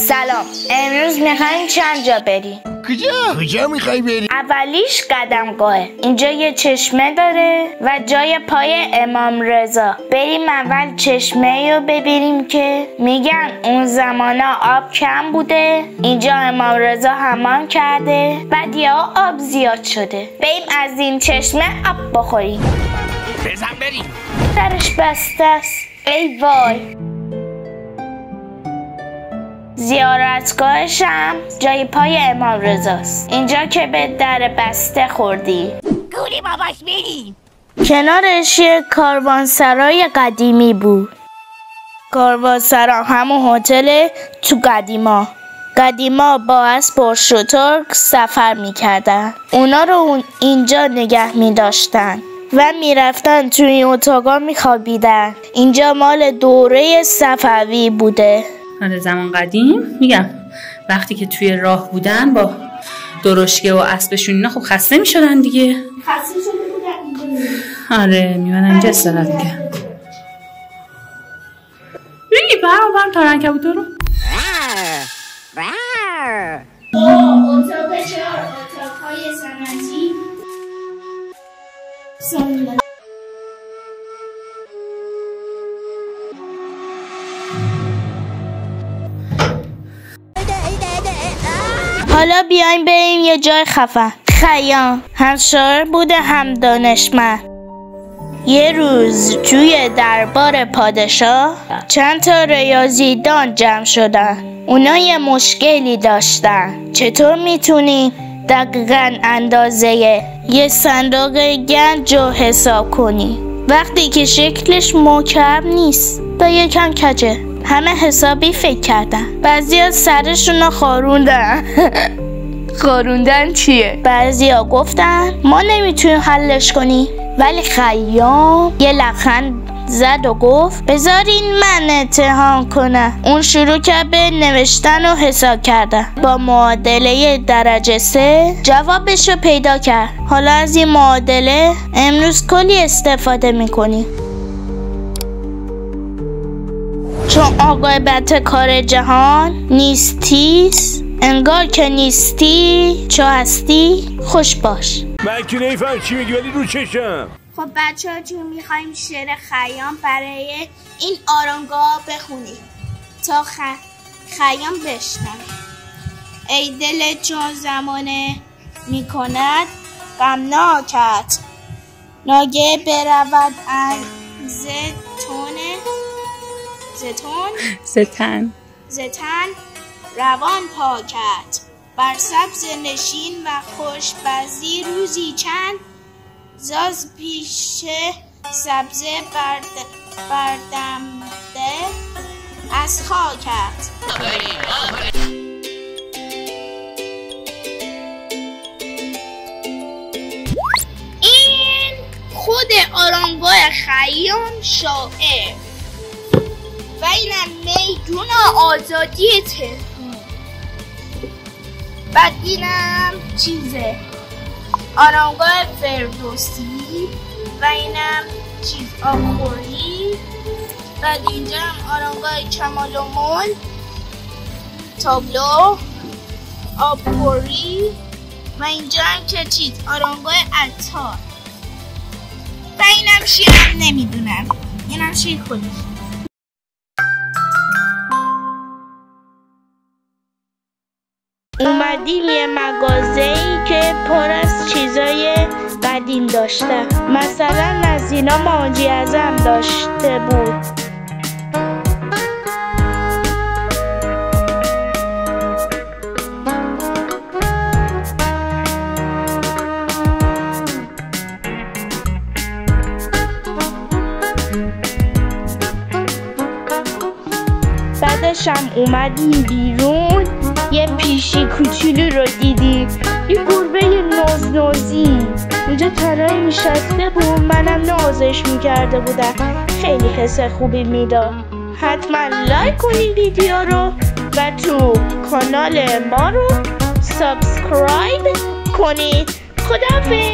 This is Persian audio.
سلام، امروز میخوایم چند جا بریم؟ کجا میخوای بری؟ اولیش قدمگاهه. اینجا یه چشمه داره و جای پای امام رضا. بریم اول چشمه رو ببینیم که میگن اون زمانا آب کم بوده، اینجا امام رضا حمام کرده، بعد یا آب زیاد شده. بریم از این چشمه آب بخوریم. بزن بریم. درش بسته است. ای وای. زیارتگاهش هم جای پای امام رضاست. اینجا که به در بسته خوردی. گوری باباش بریم. کنارش یه کاروانسرای قدیمی بود. کاروانسرا همون هتل تو قدیما با اسب و شتر سفر میکردن. اونا رو اینجا نگه میداشتن و میرفتن توی اتاقا میخوابیدن. اینجا مال دوره صفوی بوده. زمان قدیم میگم وقتی که توی راه بودن با درشکه و اسبشون اینا خب خسته میشدن دیگه. خسته شده بودن. آره میمونن اینجا استراحت میکنن. بگی برام تارن کبوتر رو اتاق 4 اتاقهای سنتی. حالا بیایم بریم یه جای خفن. خیام هم شاعر بوده هم دانشمند. یه روز توی دربار پادشاه چند تا ریاضیدان جمع شدن. اونا یه مشکلی داشتن. چطور میتونی دقیقاً اندازه یه صندوق گنج رو حساب کنی وقتی که شکلش مکعب نیست تا یکم کجه؟ همه حسابی فکر کردن. بعضیا سرشون رو خاروندن. خاروندن چیه؟ بعضیا گفتن ما نمیتونیم حلش کنیم. ولی خیام یه لبخند زد و گفت بذارین من امتحان کنم. اون شروع کرد به نوشتن و حساب کردن. با معادله درجه 3 جوابش رو پیدا کرد. حالا از این معادله امروز کلی استفاده میکنیم. چون عاقبت کار جهان نیستیست، انگار که نیستی چو هستی خوش باش. من که نمیفهم چی میگی ولی رو چشم. خب بچه ها جون میخوایم شعر خیام برای این آرامگاه بخونیم تا خیام بشنن. ای دل چون زمانه میکند غمناکت، ناگه برود زتن روان پاکت، بر سبز نشین و خوش بزی روزی چند، زاز پیش سبزه بردمده از خاکت. این خود آرامگاه خیام شاعر و اینم میدون آزادی تهران. بعد اینم چیزه آرامگاه فردوسی و اینم چیز آبخوری. بعد اینجا هم آرامگاه کمال و ملک، تابلو، آبخوری و اینجا هم که چیز آرامگاه عطار و اینم شیرم نمیدونم. اینم شیر خودش. اومدیم یه مغازه‌ای که پر از چیزای قدیم داشته. مثلا از اینا ماجی اعظم داشته بود. بعدش هم اومدیم بیرون یه پیشی کوچولو رو دیدیم. یه گربه نازنازی اونجا تنهایی نشسته بود. منم نازش میکرده بودم. خیلی حس خوبی میداد. حتما لایک کنید ویدیو رو و تو کانال ما رو سابسکرایب کنید. خداحافظ.